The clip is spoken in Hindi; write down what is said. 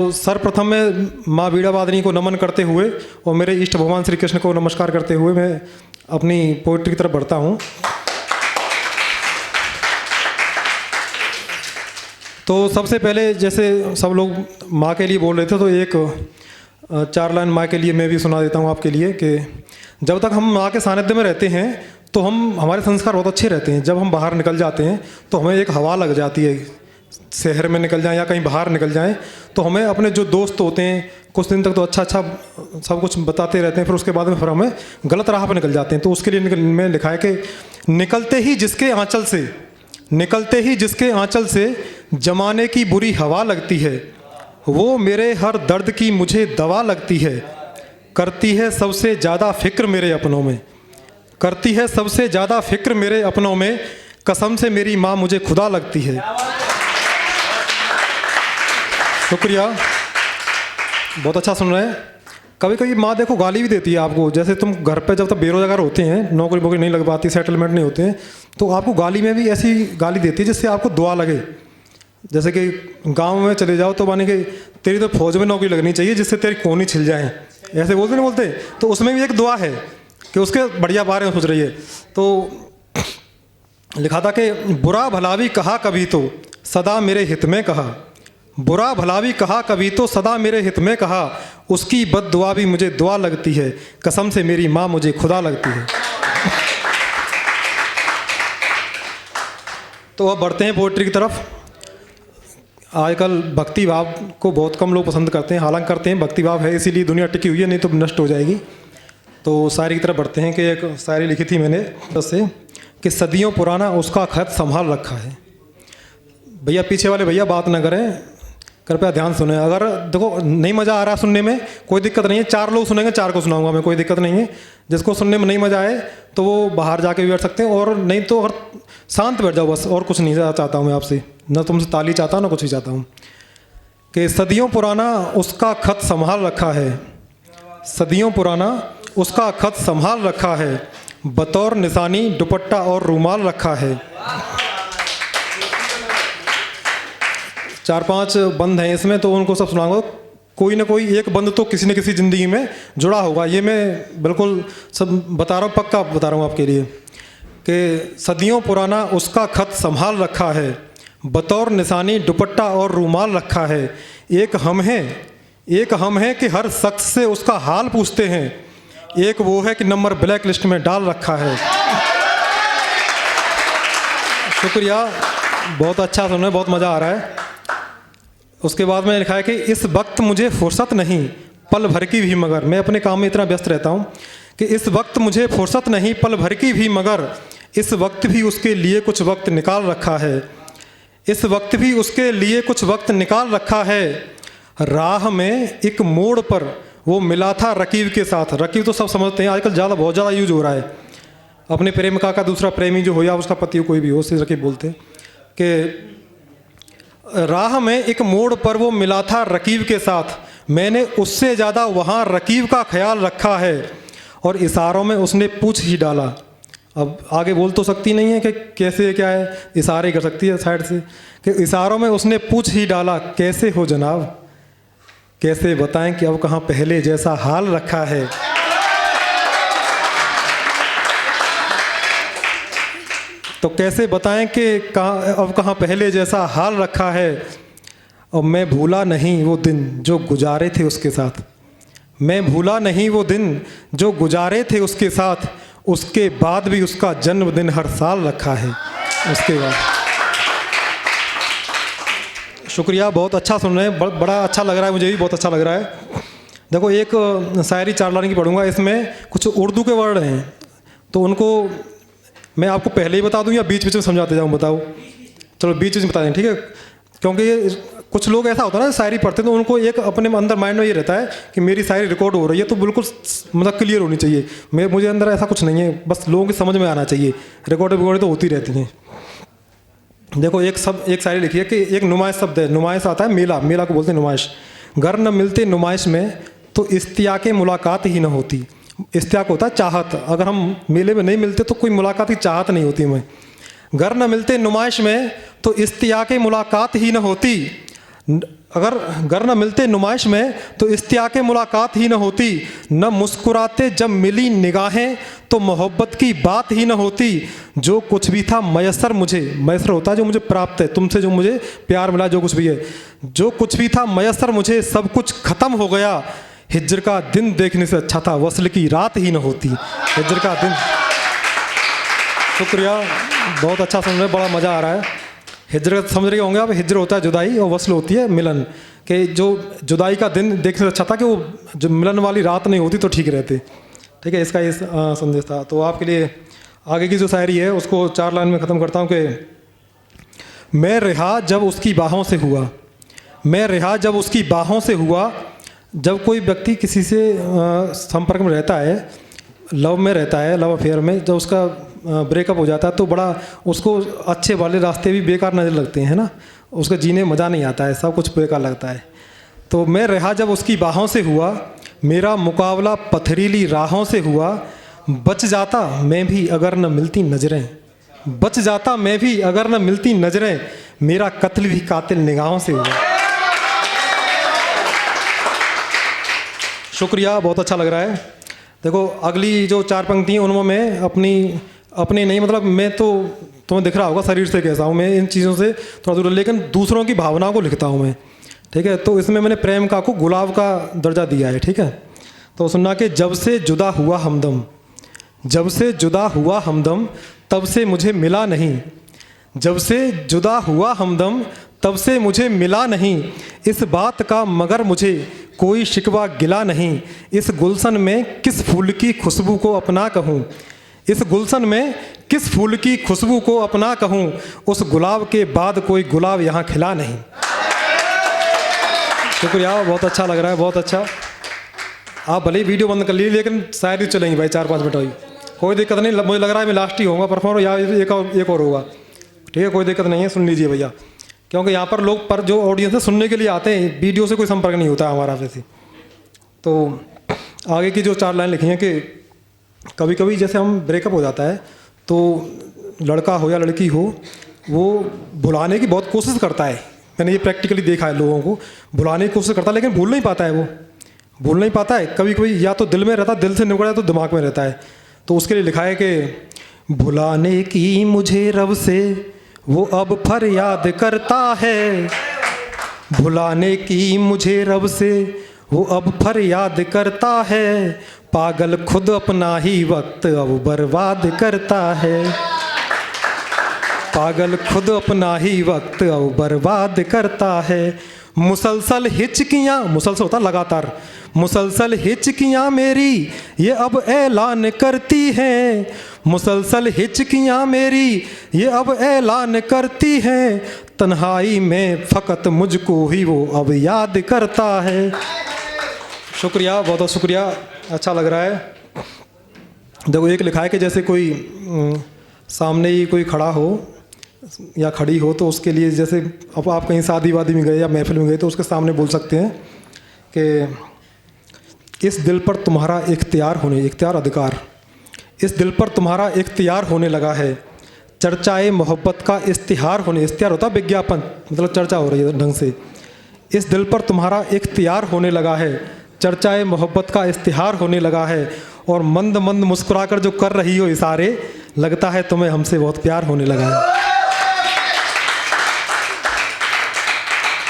तो सर्वप्रथम मैं माँ वीणा वादिनी को नमन करते हुए और मेरे इष्ट भगवान श्री कृष्ण को नमस्कार करते हुए मैं अपनी पोइट्री की तरफ बढ़ता हूँ। तो सबसे पहले जैसे सब लोग माँ के लिए बोल रहे थे तो एक 4 लाइन माँ के लिए मैं भी सुना देता हूँ आपके लिए कि जब तक हम माँ के सानिध्य में रहते हैं तो हमारे संस्कार बहुत अच्छे रहते हैं। जब हम बाहर निकल जाते हैं तो हमें एक हवा लग जाती है, शहर में निकल जाएं या कहीं बाहर निकल जाएं तो हमें अपने जो दोस्त होते हैं कुछ दिन तक तो अच्छा सब कुछ बताते रहते हैं, फिर उसके बाद में फिर हमें गलत राह पर निकल जाते हैं। तो उसके लिए में लिखा है कि निकलते ही जिसके आंचल से जमाने की बुरी हवा लगती है, वो मेरे हर दर्द की मुझे दवा लगती है। करती है सबसे ज़्यादा फिक्र मेरे अपनों में, करती है सबसे ज़्यादा फिक्र मेरे अपनों में, कसम से मेरी माँ मुझे खुदा लगती है। शुक्रिया, बहुत अच्छा सुन रहे हैं। कभी कभी माँ देखो गाली भी देती है आपको, जैसे तुम घर पे जब तक बेरोजगार होते हैं, नौकरी वोकरी नहीं लग पाती, सेटलमेंट नहीं होते हैं, तो आपको गाली में भी ऐसी गाली देती है जिससे आपको दुआ लगे। जैसे कि गांव में चले जाओ तो माने कि तेरी तो फौज में नौकरी लगनी चाहिए जिससे तेरी कोनी छिल जाए, ऐसे बोलते नहीं बोलते। तो उसमें भी एक दुआ है कि उसके बढ़िया बारे में सोच रही है। तो लिखा था कि बुरा भला भी कहा कभी तो सदा मेरे हित में कहा, बुरा भला भी कहा कभी तो सदा मेरे हित में कहा, उसकी बद दुआ भी मुझे दुआ लगती है, कसम से मेरी माँ मुझे खुदा लगती है। तो अब बढ़ते हैं पोइट्री की तरफ। आजकल भक्ति भाव को बहुत कम लोग पसंद करते हैं, हालांकि करते हैं, भक्ति भाव है इसीलिए दुनिया टिकी हुई है, नहीं तो नष्ट हो जाएगी। तो शायरी की तरफ बढ़ते हैं कि एक शायरी लिखी थी मैंने उससे कि सदियों पुराना उसका खत संभाल रखा है। भैया पीछे वाले भैया बात ना करें, कृपया ध्यान सुने। अगर देखो नहीं मज़ा आ रहा सुनने में कोई दिक्कत नहीं है, 4 लोग सुनेंगे 4 को सुनाऊंगा मैं, कोई दिक्कत नहीं है। जिसको सुनने में नहीं मज़ा आए तो वो बाहर जाके भी बैठ सकते हैं, और नहीं तो अगर शांत बैठ जाओ बस, और कुछ नहीं चाहता हूँ मैं आपसे, ना तुमसे ताली चाहता हूँ ना कुछ भी चाहता हूँ। कि सदियों पुराना उसका खत संभाल रखा है, सदियों पुराना उसका खत संभाल रखा है, बतौर निशानी दुपट्टा और रूमाल रखा है। 4-5 बंद हैं इसमें, तो उनको सब सुनाऊंगा। कोई ना कोई एक बंद तो किसी न किसी ज़िंदगी में जुड़ा होगा, ये मैं बिल्कुल सब बता रहा हूँ, पक्का बता रहा हूँ आपके लिए। कि सदियों पुराना उसका खत संभाल रखा है, बतौर निशानी दुपट्टा और रूमाल रखा है। एक हम हैं कि हर शख्स से उसका हाल पूछते हैं, एक वो है कि नंबर ब्लैक लिस्ट में डाल रखा है। शुक्रिया, बहुत अच्छा सुन रहे, बहुत मज़ा आ रहा है। उसके बाद मैंने लिखा है कि इस वक्त मुझे फुर्सत नहीं पल भर की भी, मगर मैं अपने काम में इतना व्यस्त रहता हूँ कि इस वक्त मुझे फुर्सत नहीं पल भर की भी, मगर इस वक्त भी उसके लिए कुछ वक्त निकाल रखा है, इस वक्त भी उसके लिए कुछ वक्त निकाल रखा है। राह में एक मोड़ पर वो मिला था रकीब के साथ। रकीब तो सब समझते हैं, आजकल बहुत ज़्यादा यूज हो रहा है। अपने प्रेमिका का दूसरा प्रेमी जो हो या उसका पति हो, कोई भी हो, उसे रकीब बोलते हैं। कि राह में एक मोड़ पर वो मिला था रकीब के साथ, मैंने उससे ज़्यादा वहाँ रकीब का ख्याल रखा है, और इशारों में उसने पूछ ही डाला। अब आगे बोल तो सकती नहीं है कि कैसे क्या है, इशारे कर सकती है साइड से। कि इशारों में उसने पूछ ही डाला, कैसे हो जनाब, कैसे बताएं कि अब कहाँ पहले जैसा हाल रखा है। तो कैसे बताएं कि अब कहाँ पहले जैसा हाल रखा है। और मैं भूला नहीं वो दिन जो गुजारे थे उसके साथ, मैं भूला नहीं वो दिन जो गुजारे थे उसके साथ, उसके बाद भी उसका जन्मदिन हर साल रखा है। उसके बाद शुक्रिया, बहुत अच्छा सुन रहे हैं, बड़ा अच्छा लग रहा है, मुझे भी बहुत अच्छा लग रहा है। देखो एक शायरी 4 लाइन की पढ़ूंगा, इसमें कुछ उर्दू के वर्ड हैं, तो उनको मैं आपको पहले ही बता दूं या बीच बीच में समझाते जाऊं, बताओ? चलो बीच बीच में बता दें, ठीक है? क्योंकि ये कुछ लोग ऐसा होता है ना, शायरी पढ़ते हैं तो उनको एक अपने अंदर माइंड में ये रहता है कि मेरी शायरी रिकॉर्ड हो रही है तो बिल्कुल मतलब क्लियर होनी चाहिए। मुझे अंदर ऐसा कुछ नहीं है, बस लोगों की समझ में आना चाहिए। रिकॉर्ड तो होती रहती हैं। देखो एक शायरी लिखी है कि एक नुमाइश शब्द है, नुमाइश आता है मेला, मेला को बोलते हैं नुमाइश। घर न मिलते नुमाइश में तो इश्तियाक मुलाकात ही न होती। इश्तियाक होता है चाहत, अगर हम मेले में नहीं मिलते तो कोई मुलाकात की चाहत नहीं होती हमें। घर न मिलते नुमाइश में तो इश्तियाक मुलाकात ही न होती, अगर घर न मिलते नुमाइश में तो इस्तियाके मुलाकात ही न होती, न मुस्कुराते जब मिली निगाहें तो मोहब्बत की बात ही न होती। जो कुछ भी था मयसर मुझे, मयसर होता है जो मुझे प्राप्त है, तुमसे जो मुझे प्यार मिला, जो कुछ भी है, जो कुछ भी था मयसर मुझे, सब कुछ ख़त्म हो गया। हिज्र का दिन देखने से अच्छा था वस्ल की रात ही न होती। हिज्र का दिन। शुक्रिया, बहुत अच्छा सुन रहे, बड़ा मज़ा आ रहा है। हिज्र समझ रहे होंगे आप, हिज्र होता है जुदाई और वस्ल होती है मिलन। कि जो जुदाई का दिन देखने से अच्छा था कि वो जो मिलन वाली रात नहीं होती तो ठीक रहते। ठीक है, इसका ये संदेश था। तो आपके लिए आगे की जो शायरी है उसको 4 लाइन में ख़त्म करता हूँ कि मैं रिहा जब उसकी बाहों से हुआ, मैं रिहा जब उसकी बाहों से हुआ। जब कोई व्यक्ति किसी से संपर्क में रहता है, लव में रहता है, लव अफेयर में, जब उसका ब्रेकअप हो जाता है तो बड़ा उसको अच्छे वाले रास्ते भी बेकार नज़र लगते हैं ना, उसका जीने मज़ा नहीं आता है, सब कुछ बेकार लगता है। तो मैं रिहा जब उसकी बाहों से हुआ, मेरा मुकाबला पथरीली राहों से हुआ। बच जाता मैं भी अगर न मिलती नज़रें, बच जाता मैं भी अगर न मिलती नज़रें, मेरा कत्ल भी कातिल निगाहों से हुआ। शुक्रिया, बहुत अच्छा लग रहा है। देखो अगली जो 4 पंक्ति हैं उनमें मैं अपने नहीं, मतलब मैं तो तुम्हें दिख रहा होगा शरीर से कैसा हूँ मैं, इन चीज़ों से थोड़ा दूर, लेकिन दूसरों की भावनाओं को लिखता हूँ मैं। ठीक है, तो इसमें मैंने प्रेम का को गुलाब का दर्जा दिया है। ठीक है, तो सुनना कि जब से जुदा हुआ हमदम, जब से जुदा हुआ हमदम तब से मुझे मिला नहीं, जब से जुदा हुआ हमदम तब से मुझे मिला नहीं। इस बात का मगर मुझे कोई शिकवा गिला नहीं। इस गुलशन में किस फूल की खुशबू को अपना कहूँ, इस गुलशन में किस फूल की खुशबू को अपना कहूँ, उस गुलाब के बाद कोई गुलाब यहाँ खिला नहीं। शुक्रिया, बहुत अच्छा लग रहा है, बहुत अच्छा। आप भले ही वीडियो बंद कर लीजिए लेकिन शायद ही चलेंगी भाई 4-5 मिनट हुई, कोई दिक्कत नहीं। मुझे लग रहा है मैं लास्ट ही होऊंगा परफॉर्मर, या एक और होगा। ठीक है, कोई दिक्कत नहीं है, सुन लीजिए भैया, क्योंकि यहाँ पर लोग पर जो ऑडियंस है सुनने के लिए आते हैं, वीडियो से कोई संपर्क नहीं होता हमारा वैसे। तो आगे की जो 4 लाइन लिखी हैं कि कभी कभी जैसे हम ब्रेकअप हो जाता है तो लड़का हो या लड़की हो, वो भुलाने की बहुत कोशिश करता है। मैंने ये प्रैक्टिकली देखा है, लोगों को भुलाने की कोशिश करता है लेकिन भूल नहीं पाता है, वो भूल नहीं पाता है। कभी कभी या तो दिल में रहता है, दिल से निकल जाए तो दिमाग में रहता है। तो उसके लिए लिखा है कि भुलाने की मुझे रब से वो अब फरियाद करता है, भुलाने की मुझे रब से वो अब फरियाद करता है। पागल खुद अपना ही वक्त अब बर्बाद करता है, पागल खुद अपना ही वक्त अब बर्बाद करता है। मुसलसल हिचकियाँ, मुसलसल होता लगातार, मुसलसल हिचकियाँ मेरी ये अब ऐलान करती हैं, मुसलसल हिचकियाँ मेरी ये अब ऐलान करती हैं। तन्हाई में फ़कत मुझको ही वो अब याद करता है। शुक्रिया, बहुत बहुत शुक्रिया, अच्छा लग रहा है। देखो एक लिखा है कि जैसे कोई सामने ही कोई खड़ा हो या खड़ी हो तो उसके लिए, जैसे अब आप कहीं शादी वादी में गए या महफिल में गए तो उसके सामने बोल सकते हैं कि इस दिल पर तुम्हारा इख्तियार अधिकार, इस दिल पर तुम्हारा इख्तियार होने लगा है। चर्चाए मोहब्बत का इश्तिहार होने, इश्तिहार होता विज्ञापन, मतलब चर्चा हो रही है ढंग से। इस दिल पर तुम्हारा इख्तियार होने लगा है, चर्चाए मोहब्बत का इश्तिहार होने लगा है। और मंद मंद मुस्कुराकर जो कर रही हो इशारे, लगता है तुम्हें हमसे बहुत प्यार होने लगा है।